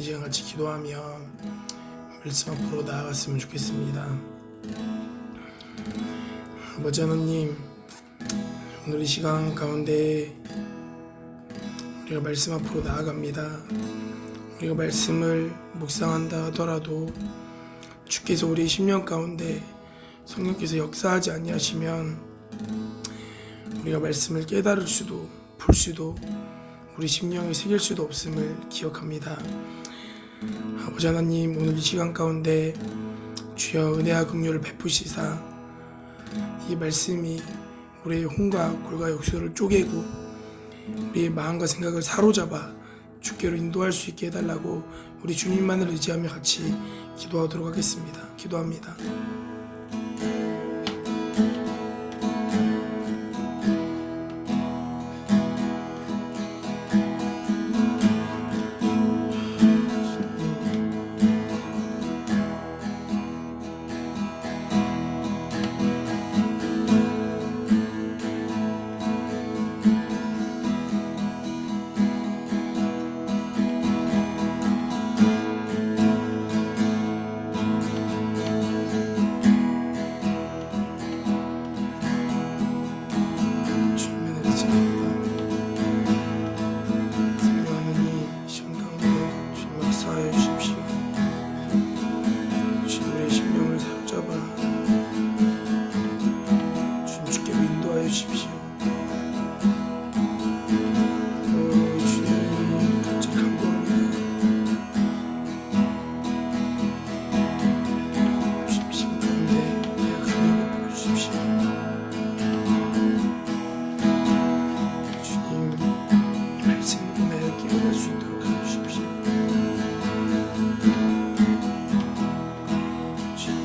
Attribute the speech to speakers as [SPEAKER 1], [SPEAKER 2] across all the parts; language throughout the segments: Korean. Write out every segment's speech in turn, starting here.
[SPEAKER 1] 시간 같이 기도하며 말씀 앞으로 나아갔으면 좋겠습니다. 아버지 하나님, 오늘 이 시간 가운데 우리가 말씀 앞으로 나아갑니다. 우리가 말씀을 묵상한다 하더라도 주께서 우리 심령 가운데 성령께서 역사하지 아니하시면 우리가 말씀을 깨달을 수도 풀 수도 우리 심령에 새길 수도 없음을 기억합니다. 아버지 하나님, 오늘 이 시간 가운데 주여 은혜와 긍휼을 베푸시사 이 말씀이 우리의 혼과 골과 욕설을 쪼개고 우리의 마음과 생각을 사로잡아 주께로 인도할 수 있게 해달라고 우리 주님만을 의지하며 같이 기도하도록 하겠습니다. 기도합니다.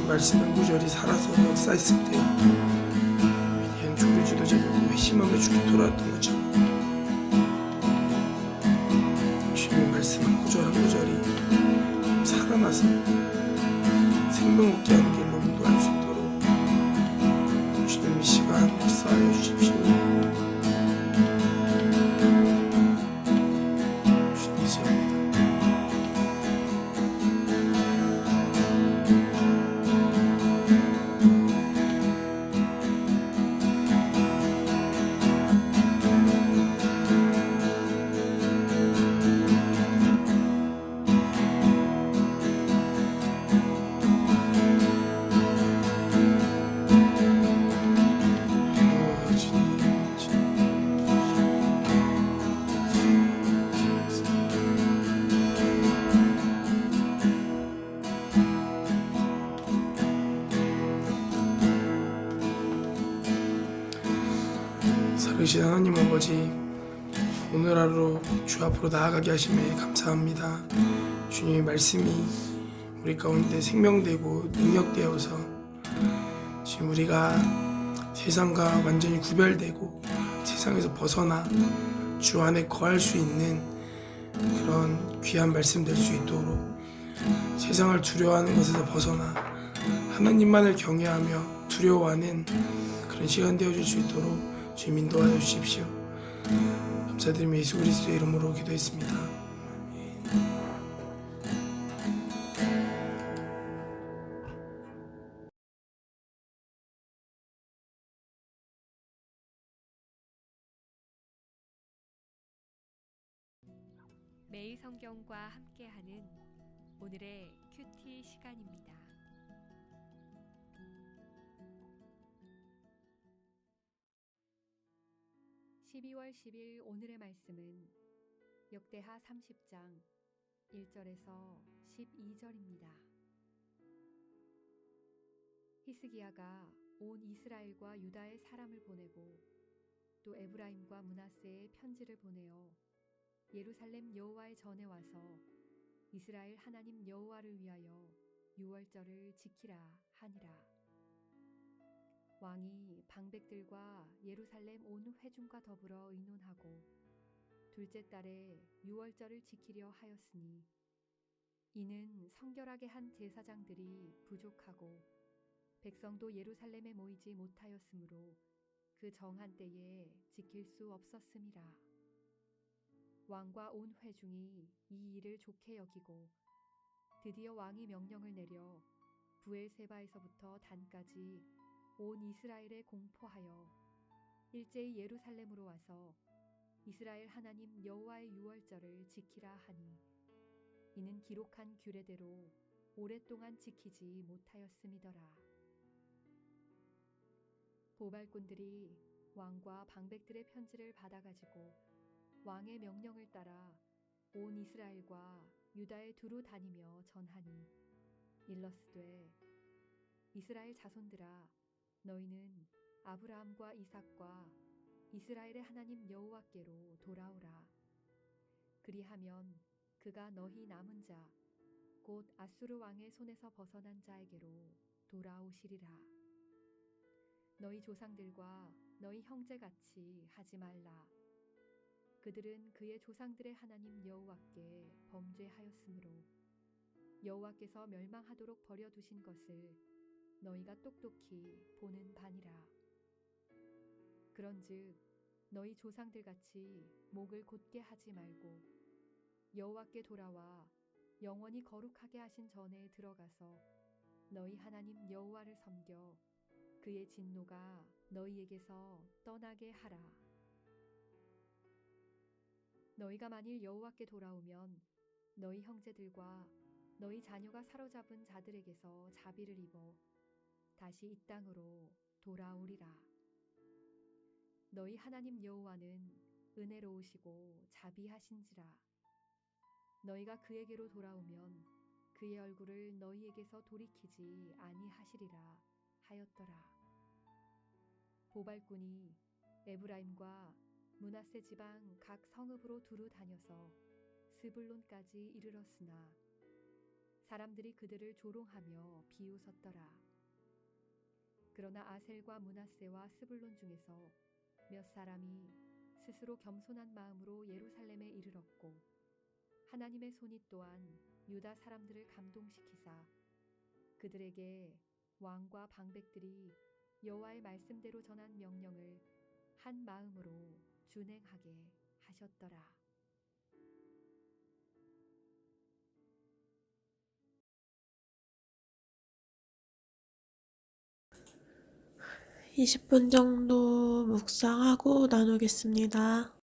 [SPEAKER 1] 말씀 한 구절이 살아서 역사했을 때 위대한 주를 지도자고 회심하며 주께 돌아왔던 것처럼 주님의 말씀 한 구절 한 구절이 살아나서 생명 얻게 하는 길로 인도할 수 있도록 주님 이 시간 역사하여 주십시오. 살아계신 하나님 아버지, 오늘 하루 주 앞으로 나아가게 하심에 감사합니다. 주님의 말씀이 우리 가운데 생명되고 능력되어서 지금 우리가 세상과 완전히 구별되고 세상에서 벗어나 주 안에 거할 수 있는 그런 귀한 말씀 될 수 있도록 세상을 두려워하는 것에서 벗어나 하나님만을 경외하며 두려워하는 그런 시간 되어줄 수 있도록 주님 인도하여 주십시오. 감사드리며 예수 그리스도의 이름으로 기도했습니다.
[SPEAKER 2] 매일 성경과 함께하는 오늘의 큐티 시간입니다. (12월 10일) 오늘의 말씀은 역대하 30장 1절에서 12절입니다. 히스기야가 온 이스라엘과 유다의 사람을 보내고 또 에브라임과 므낫세의 편지를 보내어 예루살렘 여호와의 전에 와서 이스라엘 하나님 여호와를 위하여 유월절을 지키라 하니라. 왕이 방백들과 예루살렘 온 회중과 더불어 의논하고 둘째 달에 유월절을 지키려 하였으니 이는 성결하게 한 제사장들이 부족하고 백성도 예루살렘에 모이지 못하였으므로 그 정한 때에 지킬 수 없었음이라. 왕과 온 회중이 이 일을 좋게 여기고 드디어 왕이 명령을 내려 부엘세바에서부터 단까지 온 이스라엘에 공포하여 일제히 예루살렘으로 와서 이스라엘 하나님 여호와의 유월절을 지키라 하니 이는 기록한 규례대로 오랫동안 지키지 못하였음이더라. 보발꾼들이 왕과 방백들의 편지를 받아가지고 왕의 명령을 따라 온 이스라엘과 유다에 두루 다니며 전하니 일러스되 이스라엘 자손들아 너희는 아브라함과 이삭과 이스라엘의 하나님 여호와께로 돌아오라. 그리하면 그가 너희 남은 자 곧 아수르 왕의 손에서 벗어난 자에게로 돌아오시리라. 너희 조상들과 너희 형제같이 하지 말라. 그들은 그의 조상들의 하나님 여호와께 범죄하였으므로 여호와께서 멸망하도록 버려두신 것을 너희가 똑똑히 보는 바니라. 그런즉 너희 조상들같이 목을 곧게 하지 말고 여호와께 돌아와 영원히 거룩하게 하신 전에 들어가서 너희 하나님 여호와를 섬겨 그의 진노가 너희에게서 떠나게 하라. 너희가 만일 여호와께 돌아오면 너희 형제들과 너희 자녀가 사로잡은 자들에게서 자비를 입어 다시 이 땅으로 돌아오리라. 너희 하나님 여호와는 은혜로우시고 자비하신지라. 너희가 그에게로 돌아오면 그의 얼굴을 너희에게서 돌이키지 아니하시리라 하였더라. 보발꾼이 에브라임과 므낫세 지방 각 성읍으로 두루 다녀서 스불론까지 이르렀으나 사람들이 그들을 조롱하며 비웃었더라. 그러나 아셀과 므낫세와 스불론 중에서 몇 사람이 스스로 겸손한 마음으로 예루살렘에 이르렀고 하나님의 손이 또한 유다 사람들을 감동시키사 그들에게 왕과 방백들이 여호와의 말씀대로 전한 명령을 한 마음으로 준행하게 하셨더라.
[SPEAKER 3] 이십 분 정도 묵상하고 나누겠습니다.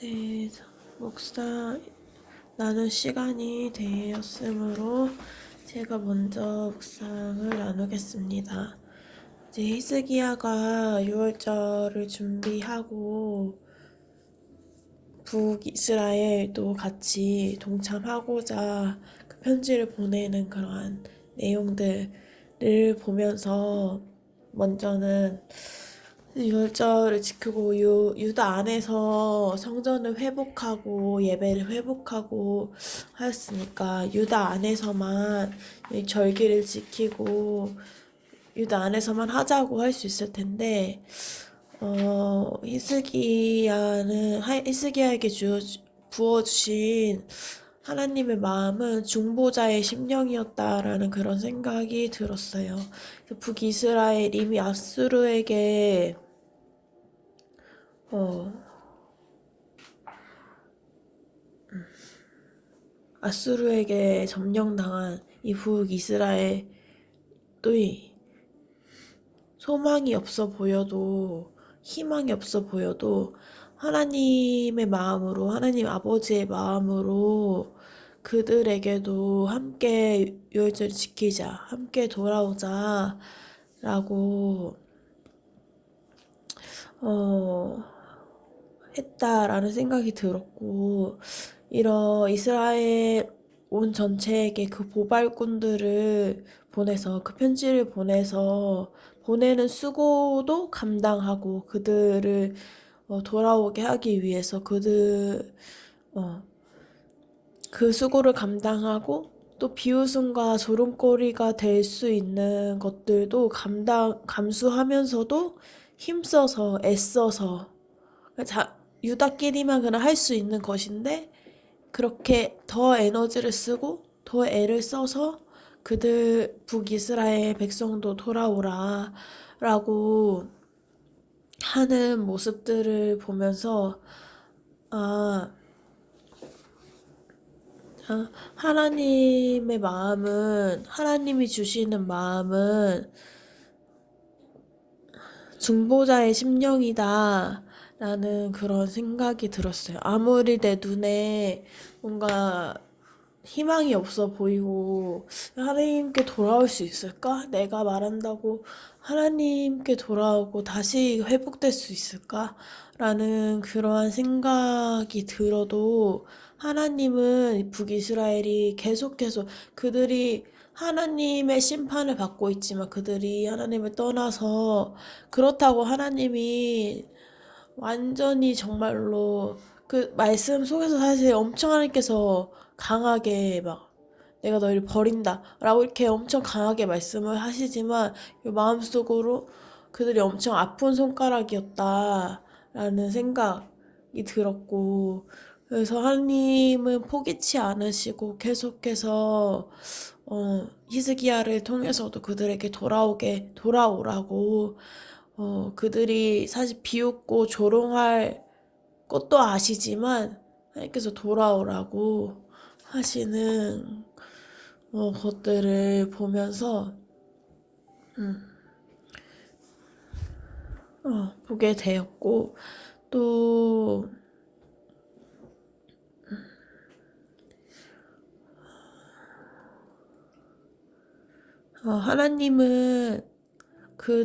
[SPEAKER 3] 네, 묵상 나눌 시간이 되었으므로 제가 먼저 묵상을 나누겠습니다. 이제 히스기야가 유월절을 준비하고 북이스라엘도 같이 동참하고자 그 편지를 보내는 그러한 내용들을 보면서 먼저는 유월절을 지키고 유다 안에서 성전을 회복하고 예배를 회복하고 하였으니까 유다 안에서만 이 절기를 지키고 유다 안에서만 하자고 할 수 있을 텐데 히스기야에게 부어주신 하나님의 마음은 중보자의 심령이었다라는 그런 생각이 들었어요. 북이스라엘 이미 아수르에게 점령당한 이 북이스라엘이 소망이 없어 보여도 희망이 없어 보여도 하나님의 마음으로 하나님 아버지의 마음으로 그들에게도 함께 유월절을 지키자, 함께 돌아오자 라고 했다라는 생각이 들었고 이런 이스라엘 온 전체에게 그 보발꾼들을 보내서 그 편지를 보내서 보내는 수고도 감당하고 그들을 돌아오게 하기 위해서 그 수고를 감당하고 또 비웃음과 조롱거리가 될 수 있는 것들도 감수하면서도 힘써서 애써서 유다끼리만 그냥 할 수 있는 것인데 그렇게 더 에너지를 쓰고 더 애를 써서 그들 북이스라엘 백성도 돌아오라 라고 하는 모습들을 보면서 하나님의 마음은 하나님이 주시는 마음은 중보자의 심령이다 라는 그런 생각이 들었어요. 아무리 내 눈에 뭔가 희망이 없어 보이고 하나님께 돌아올 수 있을까? 내가 말한다고 하나님께 돌아오고 다시 회복될 수 있을까? 라는 그러한 생각이 들어도 하나님은 북이스라엘이 계속해서 그들이 하나님의 심판을 받고 있지만 그들이 하나님을 떠나서 그렇다고 하나님이 완전히 정말로 그 말씀 속에서 사실 엄청 하나님께서 강하게 막 내가 너희를 버린다 라고 이렇게 엄청 강하게 말씀을 하시지만 마음속으로 그들이 엄청 아픈 손가락이었다 라는 생각이 들었고 그래서 하나님은 포기치 않으시고 계속해서 히스기야를 통해서도 그들에게 돌아오라고 그들이 사실 비웃고 조롱할 것도 아시지만 하나님께서 돌아오라고 하시는 것들을 보면서 보게 되었고 또 하나님은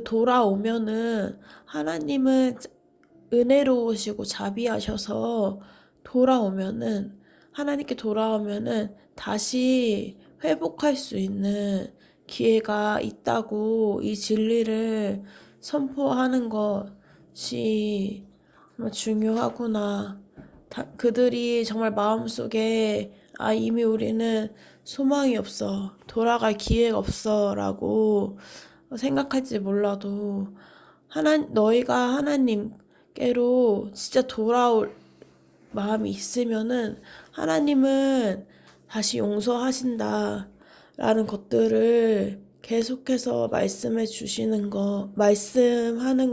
[SPEAKER 3] 돌아오면은 하나님은 은혜로우시고 자비하셔서 하나님께 돌아오면은 다시 회복할 수 있는 기회가 있다고 이 진리를 선포하는 것이 정말 중요하구나. 그들이 정말 마음속에 이미 우리는 소망이 없어. 돌아갈 기회가 없어. 라고 생각할지 몰라도 너희가 하나님께로 진짜 돌아올 마음이 있으면은 하나님은 다시 용서하신다 라는 것들을 계속해서 말씀하는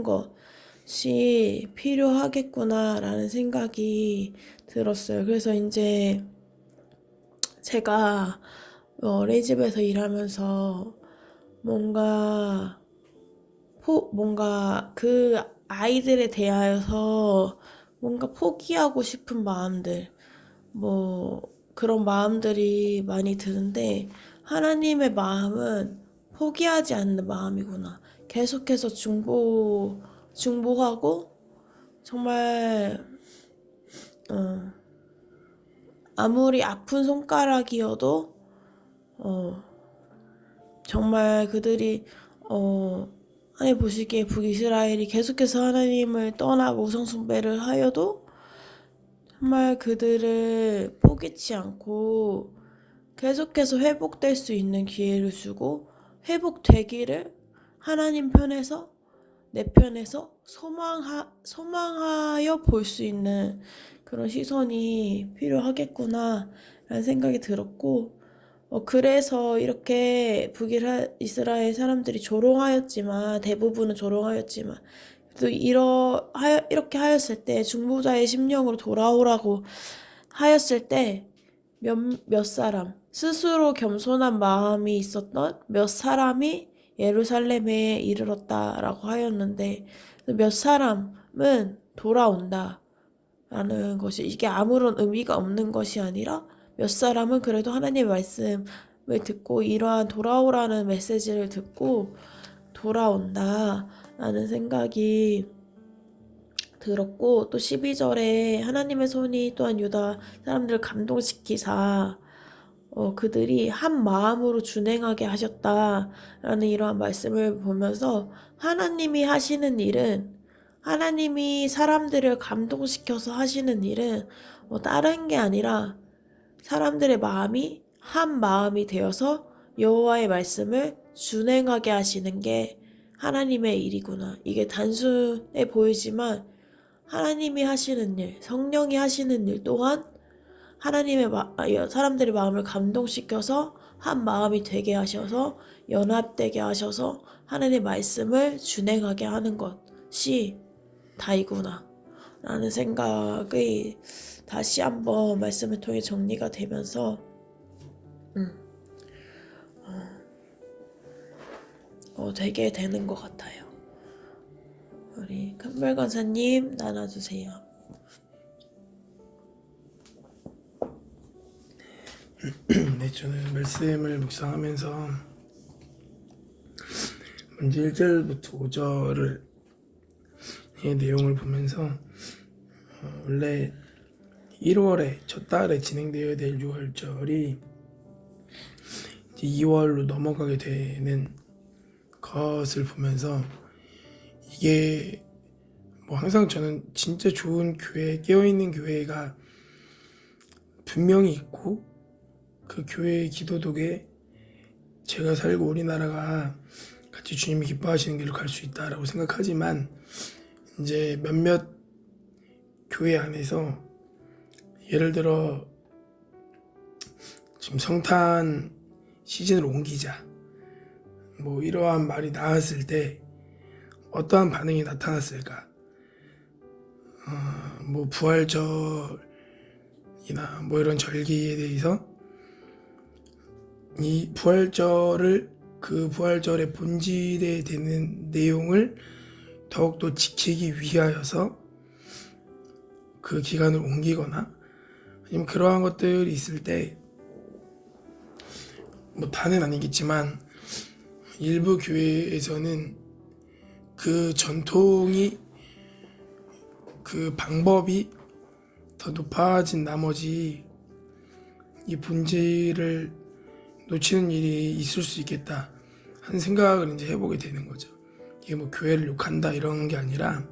[SPEAKER 3] 것이 필요하겠구나 라는 생각이 들었어요. 그래서 이제 제가 어린이집에서 일하면서 뭔가 그 아이들에 대하여서 뭔가 포기하고 싶은 마음들, 뭐 그런 마음들이 많이 드는데 하나님의 마음은 포기하지 않는 마음이구나. 계속해서 중보하고 정말 아무리 아픈 손가락이어도 정말 그들이 하나님 보시기에 북이스라엘이 계속해서 하나님을 떠나고 우상숭배를 하여도 정말 그들을 포기치 않고 계속해서 회복될 수 있는 기회를 주고 회복되기를 하나님 편에서 내 편에서 소망하여 볼 수 있는 그런 시선이 필요하겠구나 라는 생각이 들었고 그래서 이렇게 북이스라엘 사람들이 조롱하였지만 대부분은 조롱하였지만 또 이렇게 하였을 때 중보자의 심령으로 돌아오라고 하였을 때 몇 사람 스스로 겸손한 마음이 있었던 몇 사람이 예루살렘에 이르렀다라고 하였는데 몇 사람은 돌아온다 라는 것이 이게 아무런 의미가 없는 것이 아니라 몇 사람은 그래도 하나님의 말씀을 듣고 이러한 돌아오라는 메시지를 듣고 돌아온다 라는 생각이 들었고 또 12절에 하나님의 손이 또한 유다 사람들을 감동시키사 그들이 한 마음으로 준행하게 하셨다라는 이러한 말씀을 보면서 하나님이 하시는 일은 하나님이 사람들을 감동시켜서 하시는 일은 다른 게 아니라 사람들의 마음이 한 마음이 되어서 여호와의 말씀을 준행하게 하시는 게 하나님의 일이구나. 이게 단순해 보이지만 하나님이 하시는 일, 성령이 하시는 일 또한 사람들의 마음을 감동시켜서 한 마음이 되게 하셔서 연합되게 하셔서 하나님의 말씀을 준행하게 하는 것이 다이구나 라는 생각이 다시 한번 말씀을 통해 정리가 되면서 되게 되는 것 같아요. 우리 큰별 권사님 나눠주세요.
[SPEAKER 1] 네, 저는 말씀을 묵상하면서 먼저 1절부터 5절의 내용을 보면서 원래 1월에 첫 달에 진행되어야 될 6월절이 이제 2월로 넘어가게 되는 것을 보면서 이게 뭐 항상 저는 진짜 좋은 교회, 깨어있는 교회가 분명히 있고 그 교회의 기도독에 제가 살고 우리나라가 같이 주님이 기뻐하시는 길로 갈 수 있다라고 생각하지만 이제 몇몇 교회 안에서 예를 들어 지금 성탄 시즌으로 옮기자 뭐 이러한 말이 나왔을 때 어떠한 반응이 나타났을까? 뭐 부활절이나 뭐 이런 절기에 대해서 이 그 부활절의 본질에 되는 내용을 더욱더 지키기 위하여서 그 기간을 옮기거나 아니면 그러한 것들이 있을 때 뭐 다는 아니겠지만 일부 교회에서는 그 전통이 그 방법이 더 높아진 나머지 이 본질을 놓치는 일이 있을 수 있겠다 하는 생각을 이제 해보게 되는 거죠. 이게 뭐 교회를 욕한다 이런 게 아니라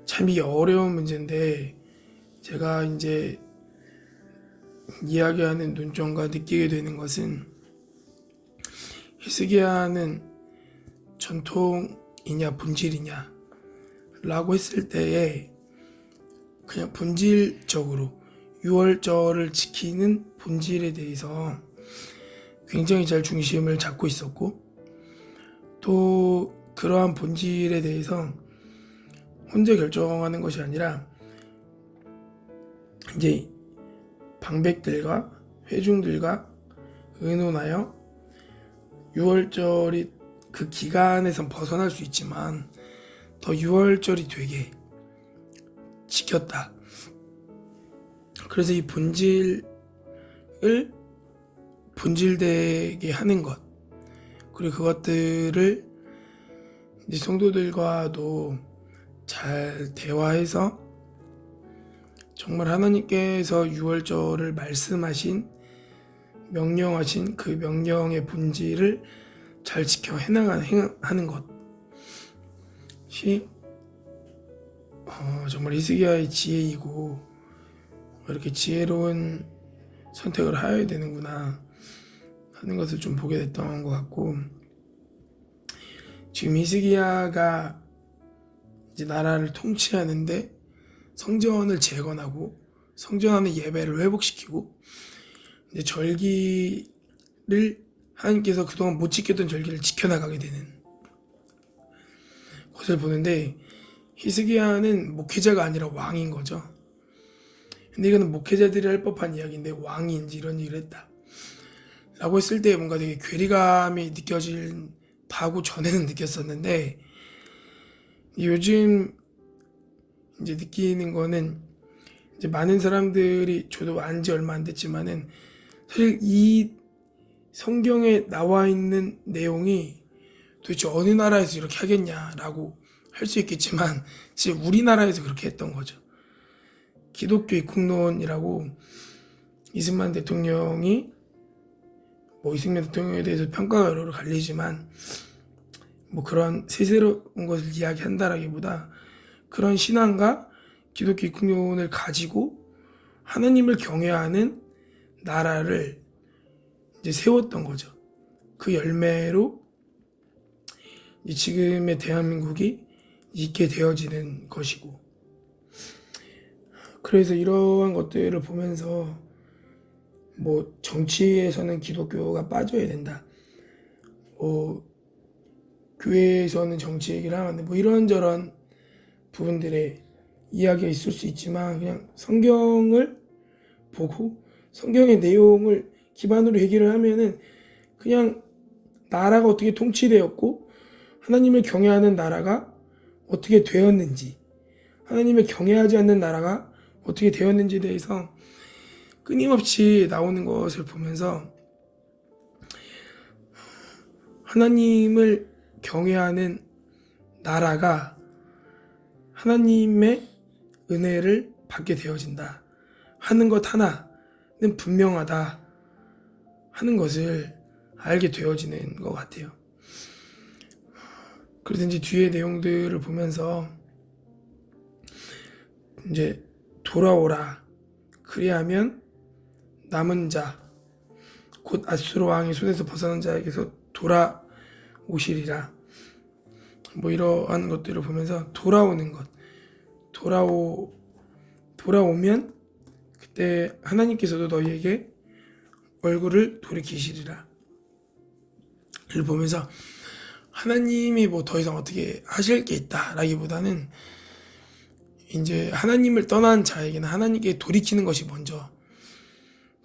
[SPEAKER 1] 참 이게 어려운 문제인데 제가 이제 이야기하는 논점과 느끼게 되는 것은 히스기야는 전통이냐 본질이냐 라고 했을 때에 그냥 본질적으로 6월절을 지키는 본질에 대해서 굉장히 잘 중심을 잡고 있었고 또 그러한 본질에 대해서 혼자 결정하는 것이 아니라 이제 방백들과 회중들과 의논하여 6월절이 그 기간에선 벗어날 수 있지만 더 6월절이 되게 지켰다. 그래서 이 본질을 본질되게 하는 것, 그리고 그것들을 이제 성도들과도 잘 대화해서 정말 하나님께서 유월절을 말씀하신, 명령하신 그 명령의 본질을 잘 지켜 행하는 것이 정말 히스기야의 지혜이고, 이렇게 지혜로운 선택을 하여야 되는구나 하는 것을 좀 보게 됐던 것 같고, 지금 히스기야가 이제 나라를 통치하는데 성전을 재건하고 성전 안의 예배를 회복시키고, 이제 절기를 하나님께서 그동안 못 지켰던 절기를 지켜나가게 되는 것을 보는데, 히스기야는 목회자가 아니라 왕인 거죠. 근데 이거는 목회자들이 할 법한 이야기인데 왕이 이제 이런 일을 했다 라고 했을 때 뭔가 되게 괴리감이 느껴진다고 전에는 느꼈었는데, 요즘 이제 느끼는 거는, 이제 많은 사람들이, 저도 안지 얼마 안 됐지만은 사실 이 성경에 나와 있는 내용이 도대체 어느 나라에서 이렇게 하겠냐라고 할 수 있겠지만, 사실 우리나라에서 그렇게 했던 거죠. 기독교 입국론이라고 이승만 대통령이, 이승만 대통령에 대해서 평가가 여러 갈리지만 그런 세세로운 것을 이야기한다라기보다, 그런 신앙과 기독교 입국론을 가지고 하나님을 경외하는 나라를 이제 세웠던 거죠. 그 열매로 지금의 대한민국이 있게 되어지는 것이고, 그래서 이러한 것들을 보면서 정치에서는 기독교가 빠져야 된다, 교회에서는 정치 얘기를 하는데 이런저런 부분들의 이야기가 있을 수 있지만, 그냥 성경을 보고 성경의 내용을 기반으로 얘기를 하면은 그냥 나라가 어떻게 통치되었고 하나님을 경외하는 나라가 어떻게 되었는지, 하나님을 경외하지 않는 나라가 어떻게 되었는지에 대해서 끊임없이 나오는 것을 보면서, 하나님을 경외하는 나라가 하나님의 은혜를 받게 되어진다 하는 것 하나는 분명하다 하는 것을 알게 되어지는 것 같아요. 그래서 이제 뒤에 내용들을 보면서 이제 돌아오라, 그리하면 남은 자 곧 아수르 왕의 손에서 벗어난 자에게서 돌아오시리라, 이러한 것들을 보면서 돌아오는 것, 돌아오면 그때 하나님께서도 너희에게 얼굴을 돌이키시리라 를 보면서, 하나님이 더 이상 어떻게 하실 게 있다라기보다는 이제 하나님을 떠난 자에게는 하나님께 돌이키는 것이 먼저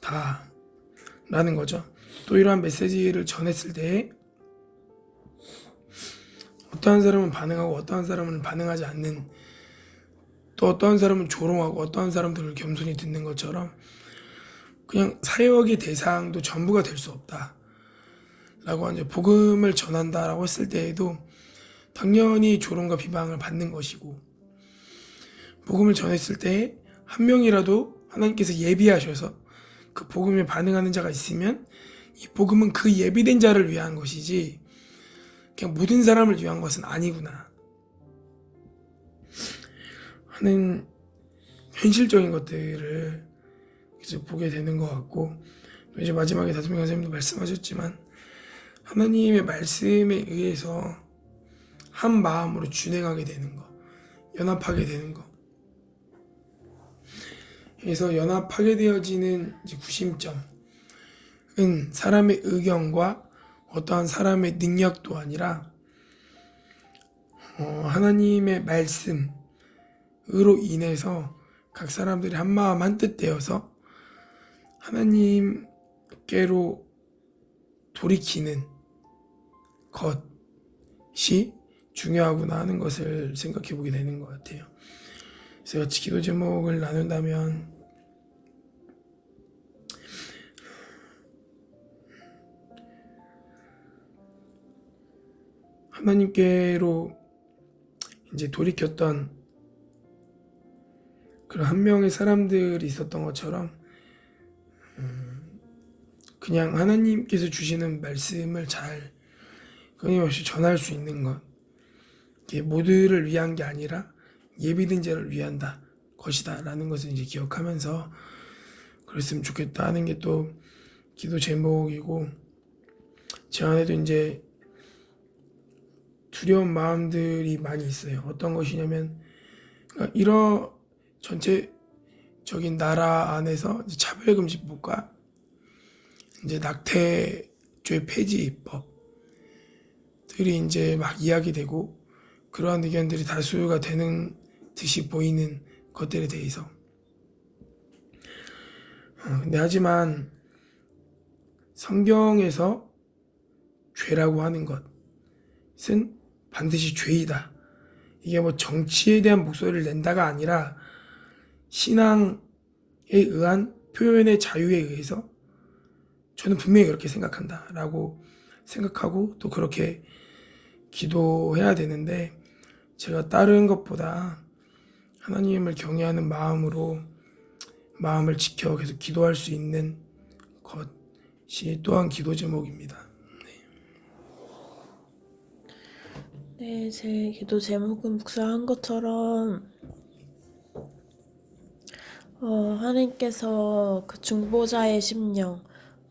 [SPEAKER 1] 다라는 거죠. 또 이러한 메시지를 전했을 때 어떠한 사람은 반응하고 어떠한 사람은 반응하지 않는, 또 어떠한 사람은 조롱하고 어떠한 사람들을 겸손히 듣는 것처럼, 그냥 사역의 대상도 전부가 될 수 없다 라고 이제 복음을 전한다라고 했을 때에도 당연히 조롱과 비방을 받는 것이고, 복음을 전했을 때 한 명이라도 하나님께서 예비하셔서 그 복음에 반응하는 자가 있으면 이 복음은 그 예비된 자를 위한 것이지 그냥 모든 사람을 위한 것은 아니구나 하는 현실적인 것들을 이제 보게 되는 것 같고, 이제 마지막에 다솜이 강사님도 말씀하셨지만, 하나님의 말씀에 의해서 한 마음으로 준행하게 되는 것, 연합하게 되는 것, 그래서 연합하게 되어지는 이제 구심점은 사람의 의견과 어떠한 사람의 능력도 아니라 하나님의 말씀으로 인해서 각 사람들이 한 마음 한 뜻 되어서 하나님께로 돌이키는 것이 중요하구나 하는 것을 생각해 보게 되는 것 같아요. 그래서 같이 기도 제목을 나눈다면 하나님께로 이제 돌이켰던 그런 한 명의 사람들이 있었던 것처럼 그냥 하나님께서 주시는 말씀을 잘 끊임없이 전할 수 있는 것, 이게 모두를 위한 게 아니라 예비된 자를 위한다 것이다 라는 것을 이제 기억하면서 그랬으면 좋겠다 하는 게 또 기도 제목이고, 제 안에도 이제 두려운 마음들이 많이 있어요. 어떤 것이냐면, 그러니까 이런 전체적인 나라 안에서 이제 차별금지법과 이제 낙태죄 폐지법들이 이제 막 이야기되고, 그러한 의견들이 다수가 되는 듯이 보이는 것들에 대해서. 근데 하지만 성경에서 죄라고 하는 것은 반드시 죄이다. 이게 뭐 정치에 대한 목소리를 낸다가 아니라 신앙에 의한 표현의 자유에 의해서 저는 분명히 그렇게 생각한다 라고 생각하고 또 그렇게 기도해야 되는데, 제가 다른 것보다 하나님을 경외하는 마음으로 마음을 지켜 계속 기도할 수 있는 것이 또한 기도 제목입니다.
[SPEAKER 3] 네, 제 기도 제목은 묵상한 것처럼 하나님께서 그 중보자의 심령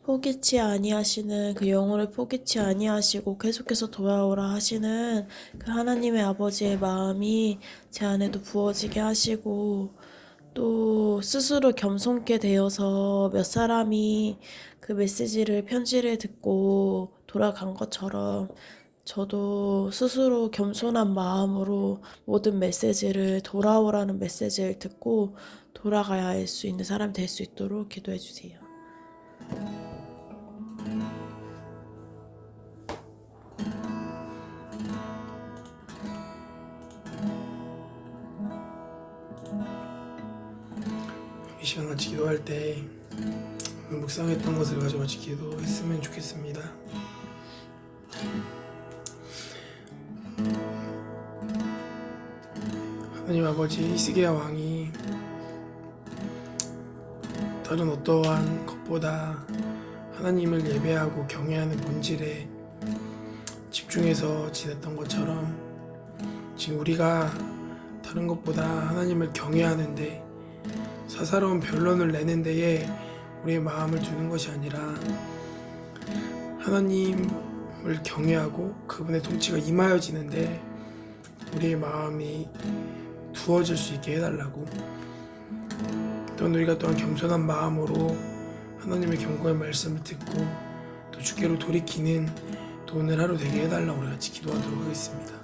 [SPEAKER 3] 포기치 아니하시는, 그 영혼을 포기치 아니하시고 계속해서 돌아오라 하시는 그 하나님의 아버지의 마음이 제 안에도 부어지게 하시고, 또 스스로 겸손케 되어서 몇 사람이 그 메시지를 편지를 듣고 돌아간 것처럼 저도 스스로 겸손한 마음으로 모든 메시지를, 돌아오라는 메시지를 듣고 돌아가야 할 수 있는 사람 될 수 있도록 기도해 주세요.
[SPEAKER 1] 이 시간 같이 기도할 때 오늘 묵상했던 것을 가지고 같이 기도했으면 좋겠습니다. 하나님 아버지, 히스기야 왕이 다른 어떠한 것보다 하나님을 예배하고 경외하는 본질에 집중해서 지냈던 것처럼, 지금 우리가 다른 것보다 하나님을 경외하는데 사사로운 변론을 내는 데에 우리의 마음을 두는 것이 아니라 하나님을 경외하고 그분의 통치가 임하여지는데 우리의 마음이 두어질 수 있게 해달라고, 또한 우리가 또한 겸손한 마음으로 하나님의 경고의 말씀을 듣고 또 주께로 돌이키는 또 오늘 하루 되게 해달라고 우리 같이 기도하도록 하겠습니다.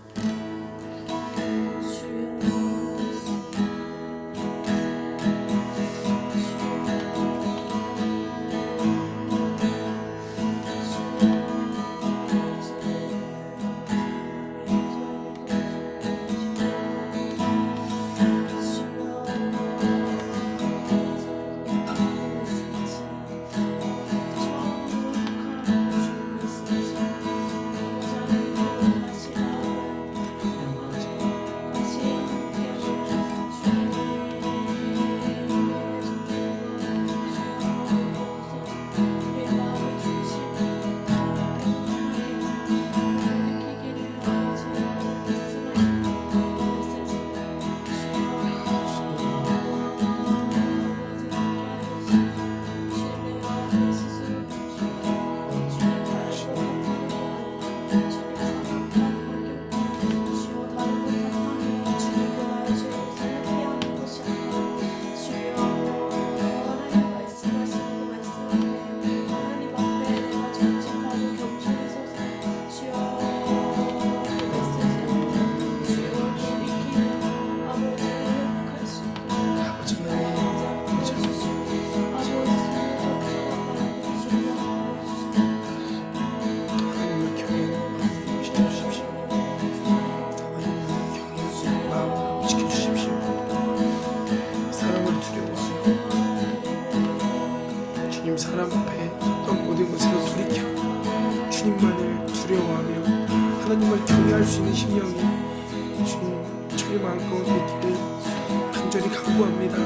[SPEAKER 1] 마음 가운데 있기를 간절히 간구합니다.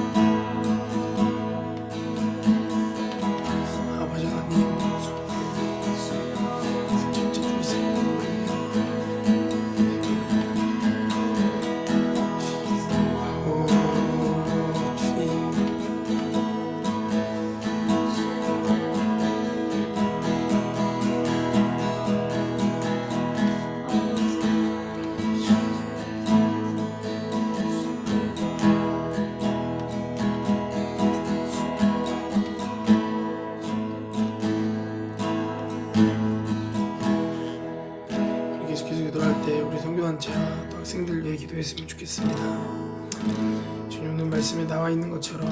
[SPEAKER 1] 아버지 하나님, 진짜 주이세요. 계속해서 기도할 때 우리 선교단체와 또 학생들 위해 기도했으면 좋겠습니다. 주님, 오늘 말씀에 나와 있는 것처럼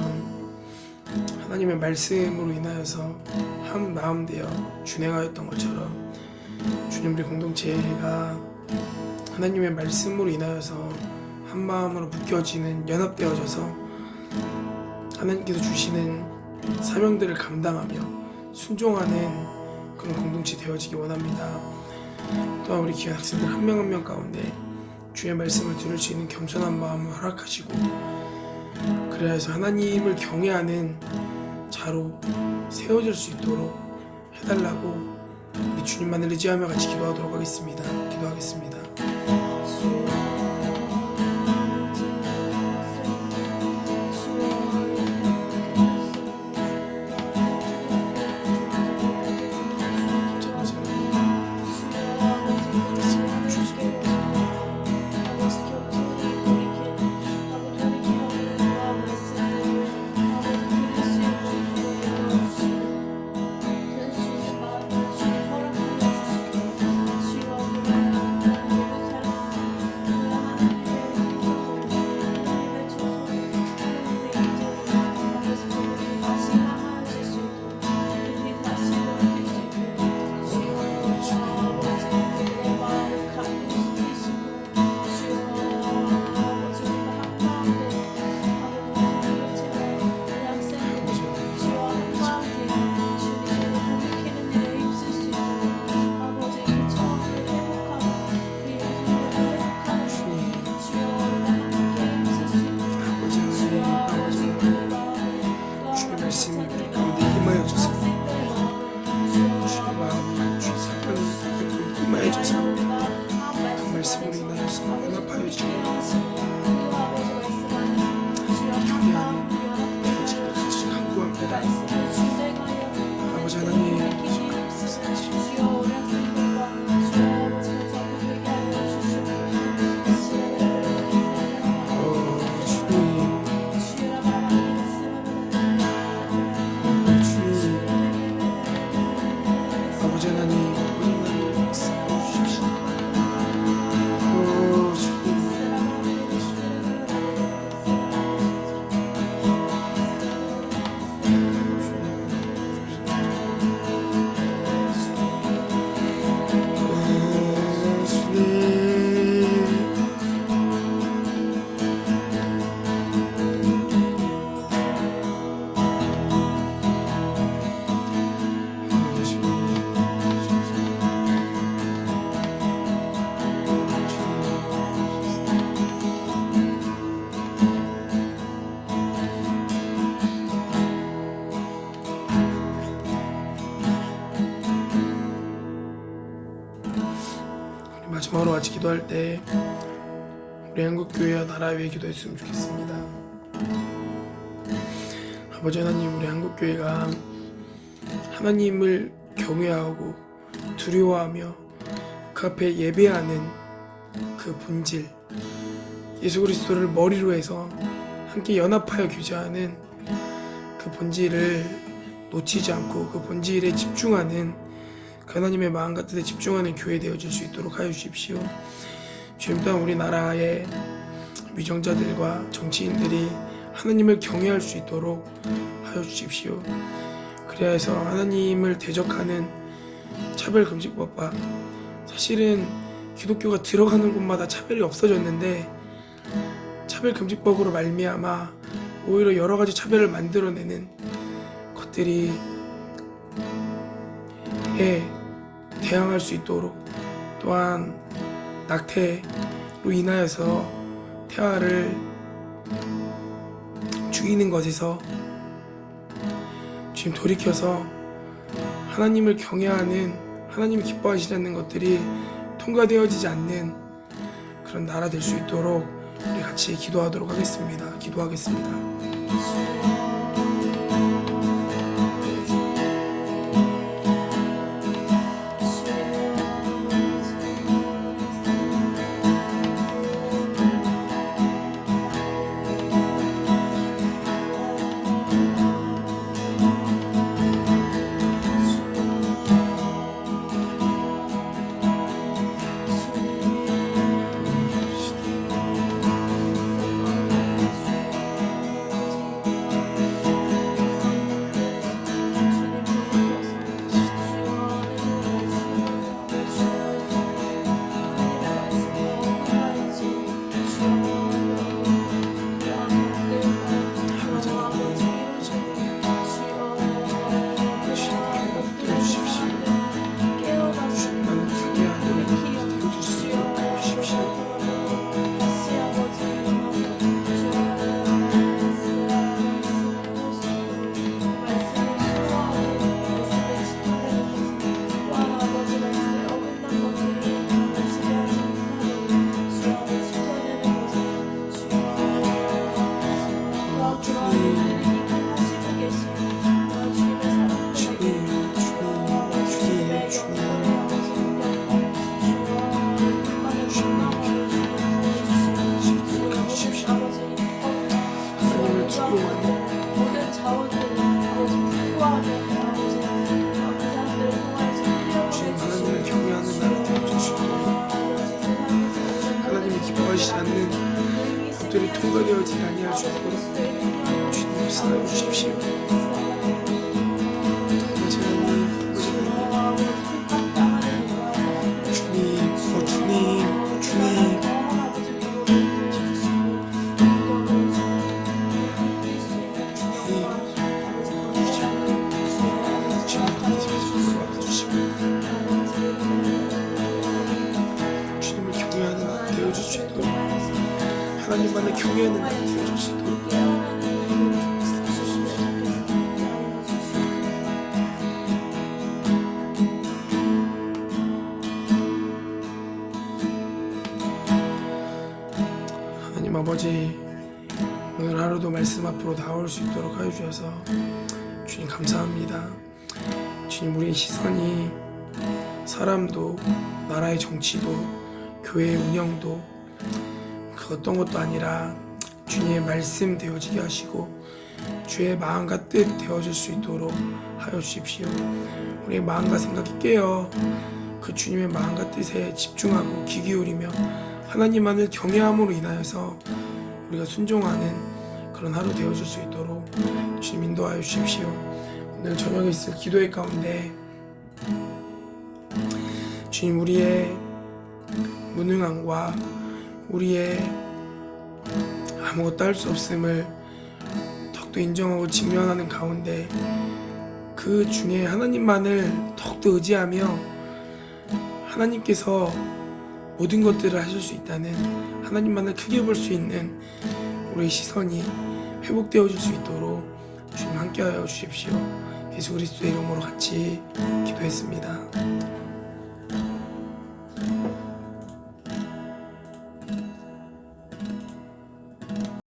[SPEAKER 1] 하나님의 말씀으로 인하여서 한 마음 되어 준행하였던 것처럼 주님, 우리 공동체가 하나님의 말씀으로 인하여서 한 마음으로 묶여지는, 연합되어져서 하나님께서 주시는 사명들을 감당하며 순종하는 그런 공동체 되어지기 원합니다. 또한 우리 귀한 학생들 한 명 한 명 가운데 주의 말씀을 들을 수 있는 겸손한 마음을 허락하시고, 그래야 해서 하나님을 경외하는 자로 세워질 수 있도록 해달라고 우리 주님만을 의지하며 같이 기도하도록 하겠습니다. 기도하겠습니다. 아버지 하나님, 마지막으로 같이 기도할 때 우리 한국교회와 나라 위해 기도했으면 좋겠습니다. 아버지 하나님, 우리 한국교회가 하나님을 경외하고 두려워하며 그 앞에 예배하는 그 본질, 예수 그리스도를 머리로 해서 함께 연합하여 교제하는 그 본질을 놓치지 않고 그 본질에 집중하는, 그 하나님의 마음과 뜻에 집중하는 교회 되어질 수 있도록 하여 주십시오. 주님, 또한 우리나라의 위정자들과 정치인들이 하나님을 경외할 수 있도록 하여 주십시오. 그래야 해서 하나님을 대적하는 차별금지법과, 사실은 기독교가 들어가는 곳마다 차별이 없어졌는데 차별금지법으로 말미암아 오히려 여러 가지 차별을 만들어내는 것들이 대항할 수 있도록, 또한 낙태로 인하여서 태아를 죽이는 것에서 주님 돌이켜서 하나님을 경외하는, 하나님이 기뻐하시지 않는 것들이 통과되어지지 않는 그런 나라 될 수 있도록 우리 같이 기도하도록 하겠습니다. 기도하겠습니다. 기뻐하시지 않는 것들이 통과되어지지 아니할 수 있도록 주님 역사하여 주십시오. 주님 주님을 경외하는 나 되어줄 수 있도록, 하나님만을 경외하는 나 되어줄 수 있도록 하나님 아버지, 오늘 하루도 말씀 앞으로 나올 수 있도록 하여 주셔서 주님 감사합니다. 주님, 우리의 시선이 사람도, 나라의 정치도, 교회의 운영도 그 어떤 것도 아니라 주님의 말씀 되어지게 하시고 주의 마음과 뜻 되어질 수 있도록 하여 주십시오. 우리의 마음과 생각이 깨어 그 주님의 마음과 뜻에 집중하고 귀 기울이며 하나님만을 경외함으로 인하여서 우리가 순종하는 그런 하루 되어질 수 있도록 주님 인도하여 주십시오. 오늘 저녁에 있을 기도회 가운데 주님, 우리의 무능함과 우리의 아무것도 할 수 없음을 더욱더 인정하고 직면하는 가운데 그 중에 하나님만을 더욱더 의지하며 하나님께서 모든 것들을 하실 수 있다는, 하나님만을 크게 볼 수 있는 우리의 시선이 회복되어질 수 있도록 주님 함께하여 주십시오. 예수 그리스도의 이름으로 같이 기도했습니다.